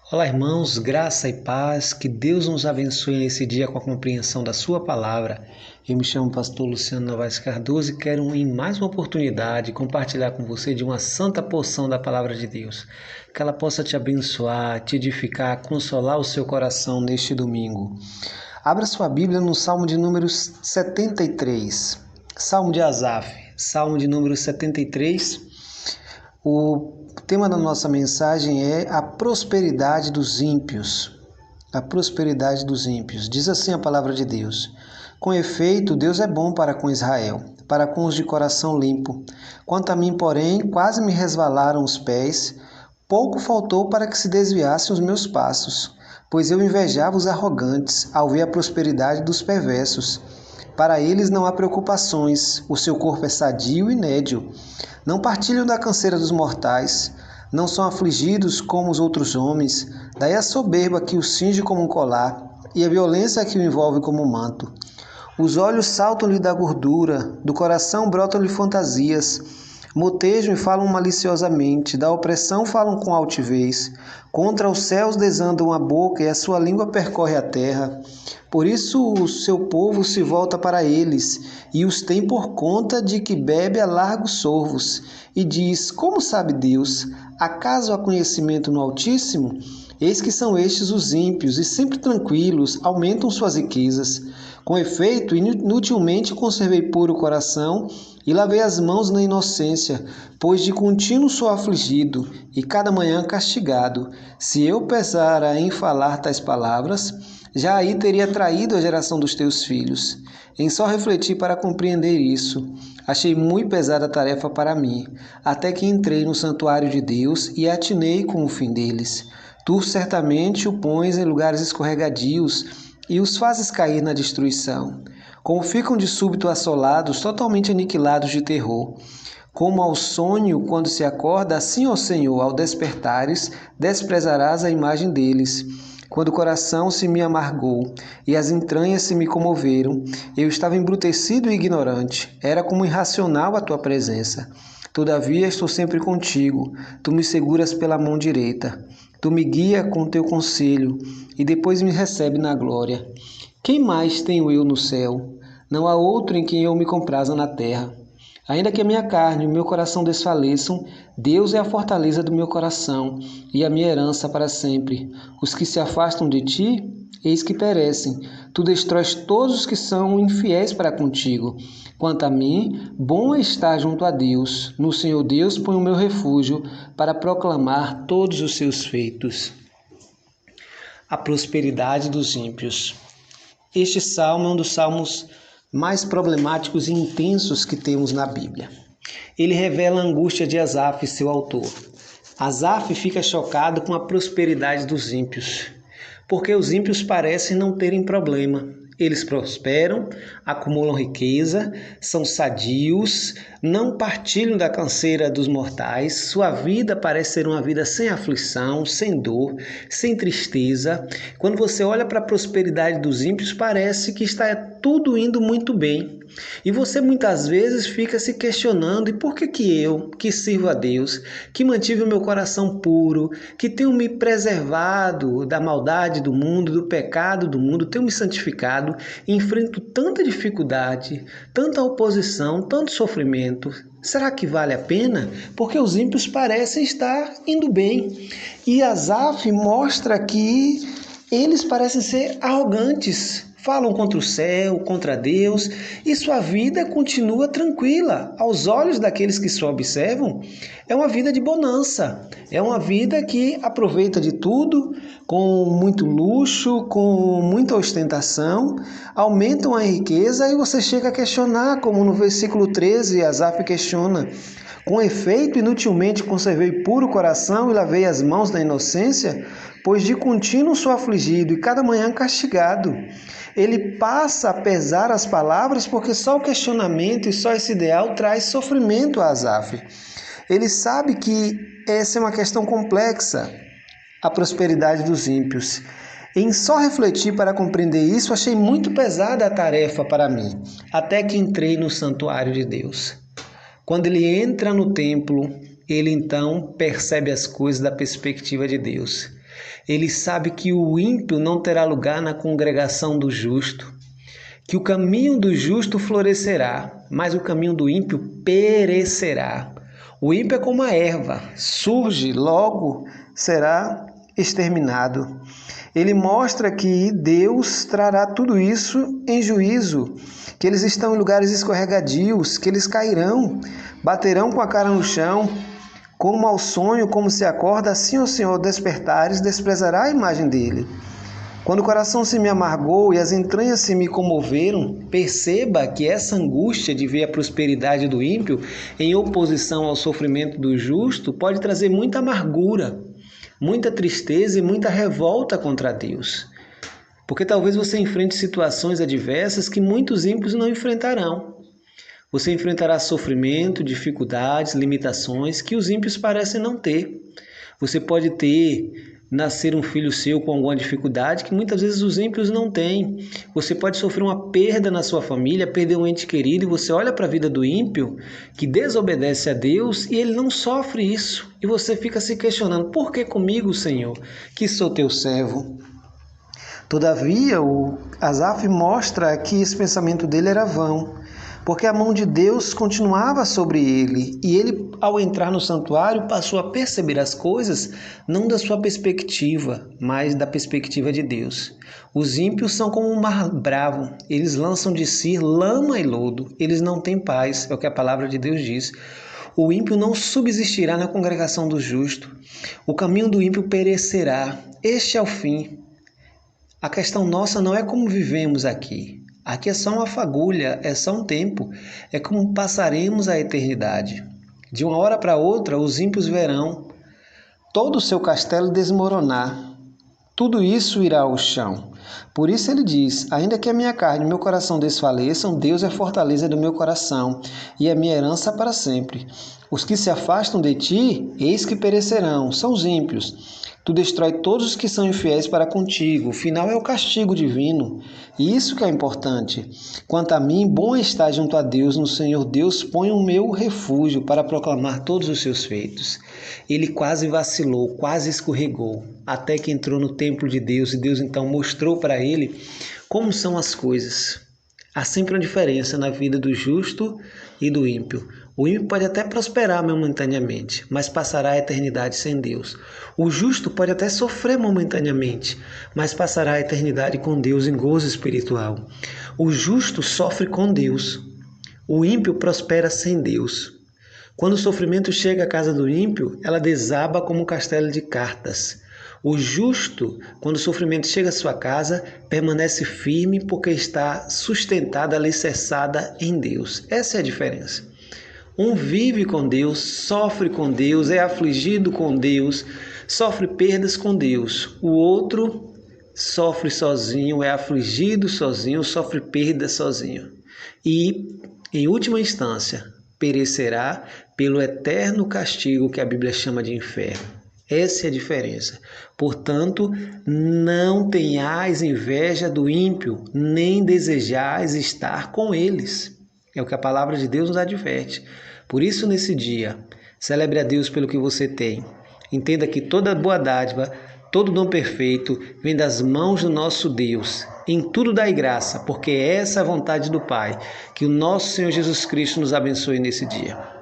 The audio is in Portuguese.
Olá, irmãos, graça e paz, que Deus nos abençoe nesse dia com a compreensão da Sua palavra. Eu me chamo Pastor Luciano Novaes Cardoso e quero, em mais uma oportunidade, compartilhar com você de uma santa porção da palavra de Deus. Que ela possa te abençoar, te edificar, consolar o seu coração neste domingo. Abra sua Bíblia no Salmo de número 73, Salmo de Asaf, Salmo de número 73. O tema da nossa mensagem é a prosperidade dos ímpios. A prosperidade dos ímpios. Diz assim a palavra de Deus: Com efeito, Deus é bom para com Israel, para com os de coração limpo. Quanto a mim, porém, quase me resvalaram os pés, pouco faltou para que se desviassem os meus passos, pois eu invejava os arrogantes ao ver a prosperidade dos perversos. Para eles não há preocupações, o seu corpo é sadio e nédio. Não partilham da canseira dos mortais, não são afligidos como os outros homens. Daí a soberba que os cinge como um colar, e a violência que o envolve como um manto. Os olhos saltam-lhe da gordura, do coração brotam-lhe fantasias. Motejam e falam maliciosamente, da opressão falam com altivez. Contra os céus desandam a boca e a sua língua percorre a terra. Por isso o seu povo se volta para eles e os tem por conta de que bebe a largos sorvos. E diz: Como sabe Deus? Acaso há conhecimento no Altíssimo? Eis que são estes os ímpios, e sempre tranquilos, aumentam suas riquezas. Com efeito, inutilmente conservei puro o coração e lavei as mãos na inocência, pois de contínuo sou afligido e cada manhã castigado. Se eu pesara em falar tais palavras, já aí teria traído a geração dos teus filhos. Em só refletir para compreender isso, achei muito pesada a tarefa para mim, até que entrei no santuário de Deus e atinei com o fim deles. Tu certamente o pões em lugares escorregadios e os fazes cair na destruição. Como ficam de súbito assolados, totalmente aniquilados de terror. Como ao sonho, quando se acorda, assim, ó Senhor, ao despertares, desprezarás a imagem deles. Quando o coração se me amargou e as entranhas se me comoveram, eu estava embrutecido e ignorante, era como irracional a tua presença. Todavia estou sempre contigo, tu me seguras pela mão direita, tu me guia com teu conselho e depois me recebe na glória. Quem mais tenho eu no céu? Não há outro em quem eu me compraza na terra. Ainda que a minha carne e o meu coração desfaleçam, Deus é a fortaleza do meu coração e a minha herança para sempre. Os que se afastam de ti, eis que perecem. Tu destróis todos os que são infiéis para contigo. Quanto a mim, bom é estar junto a Deus. No Senhor Deus ponho o meu refúgio para proclamar todos os seus feitos. A prosperidade dos ímpios. Este salmo é um dos salmos mais problemáticos e intensos que temos na Bíblia. Ele revela a angústia de Asaf, seu autor. Asaf fica chocado com a prosperidade dos ímpios, porque os ímpios parecem não terem problema. Eles prosperam, acumulam riqueza, são sadios, não partilham da canseira dos mortais, sua vida parece ser uma vida sem aflição, sem dor, sem tristeza. Quando você olha para a prosperidade dos ímpios, parece que está tudo indo muito bem. E você muitas vezes fica se questionando: e por que eu, que sirvo a Deus, que mantive o meu coração puro, que tenho me preservado da maldade do mundo, do pecado do mundo, tenho me santificado, enfrento tanta dificuldade, tanta oposição, tanto sofrimento? Será que vale a pena? Porque os ímpios parecem estar indo bem. E Asaf mostra que eles parecem ser arrogantes, falam contra o céu, contra Deus, e sua vida continua tranquila. Aos olhos daqueles que só observam, é uma vida de bonança, é uma vida que aproveita de tudo, com muito luxo, com muita ostentação, aumentam a riqueza e você chega a questionar, como no versículo 13, Asaf questiona: Com efeito, inutilmente conservei puro o coração e lavei as mãos na inocência, pois de contínuo sou afligido e cada manhã castigado. Ele passa a pesar as palavras porque só o questionamento e só esse ideal traz sofrimento a Asaf. Ele sabe que essa é uma questão complexa, a prosperidade dos ímpios. Em só refletir para compreender isso, achei muito pesada a tarefa para mim, até que entrei no santuário de Deus. Quando ele entra no templo, ele então percebe as coisas da perspectiva de Deus. Ele sabe que o ímpio não terá lugar na congregação do justo, que o caminho do justo florescerá, mas o caminho do ímpio perecerá. O ímpio é como a erva, surge, logo será exterminado. Ele mostra que Deus trará tudo isso em juízo, que eles estão em lugares escorregadios, que eles cairão, baterão com a cara no chão, como ao sonho, como se acorda, assim o Senhor despertares, desprezará a imagem dele. Quando o coração se me amargou e as entranhas se me comoveram, perceba que essa angústia de ver a prosperidade do ímpio em oposição ao sofrimento do justo pode trazer muita amargura, muita tristeza e muita revolta contra Deus. Porque talvez você enfrente situações adversas que muitos ímpios não enfrentarão. Você enfrentará sofrimento, dificuldades, limitações que os ímpios parecem não ter. Você pode nascer um filho seu com alguma dificuldade que muitas vezes os ímpios não têm. Você pode sofrer uma perda na sua família, perder um ente querido, e você olha para a vida do ímpio que desobedece a Deus e ele não sofre isso. E você fica se questionando: por que comigo, Senhor, que sou teu servo? Todavia, o Asaf mostra que esse pensamento dele era vão, porque a mão de Deus continuava sobre ele, e ele, ao entrar no santuário, passou a perceber as coisas não da sua perspectiva, mas da perspectiva de Deus. Os ímpios são como um mar bravo, eles lançam de si lama e lodo, eles não têm paz, é o que a palavra de Deus diz. O ímpio não subsistirá na congregação do justo, o caminho do ímpio perecerá, este é o fim. A questão nossa não é como vivemos aqui. Aqui é só uma fagulha, é só um tempo. É como passaremos a eternidade. De uma hora para outra, os ímpios verão todo o seu castelo desmoronar. Tudo isso irá ao chão. Por isso ele diz: ainda que a minha carne e meu coração desfaleçam, Deus é a fortaleza do meu coração e a minha herança para sempre. Os que se afastam de ti, eis que perecerão, são os ímpios. Tu destrói todos os que são infiéis para contigo. O final é o castigo divino. E isso que é importante. Quanto a mim, bom é estar junto a Deus. No Senhor Deus põe o meu refúgio para proclamar todos os seus feitos. Ele quase vacilou, quase escorregou, até que entrou no templo de Deus e Deus então mostrou para ele como são as coisas. Há sempre uma diferença na vida do justo e do ímpio. O ímpio pode até prosperar momentaneamente, mas passará a eternidade sem Deus. O justo pode até sofrer momentaneamente, mas passará a eternidade com Deus em gozo espiritual. O justo sofre com Deus. O ímpio prospera sem Deus. Quando o sofrimento chega à casa do ímpio, ela desaba como um castelo de cartas. O justo, quando o sofrimento chega à sua casa, permanece firme porque está sustentada, alicerçada em Deus. Essa é a diferença. Um vive com Deus, sofre com Deus, é afligido com Deus, sofre perdas com Deus. O outro sofre sozinho, é afligido sozinho, sofre perdas sozinho. E, em última instância, perecerá pelo eterno castigo que a Bíblia chama de inferno. Essa é a diferença. Portanto, não tenhais inveja do ímpio, nem desejais estar com eles. É o que a palavra de Deus nos adverte. Por isso, nesse dia, celebre a Deus pelo que você tem. Entenda que toda boa dádiva, todo dom perfeito vem das mãos do nosso Deus. Em tudo dai graça, porque essa é a vontade do Pai. Que o nosso Senhor Jesus Cristo nos abençoe nesse dia.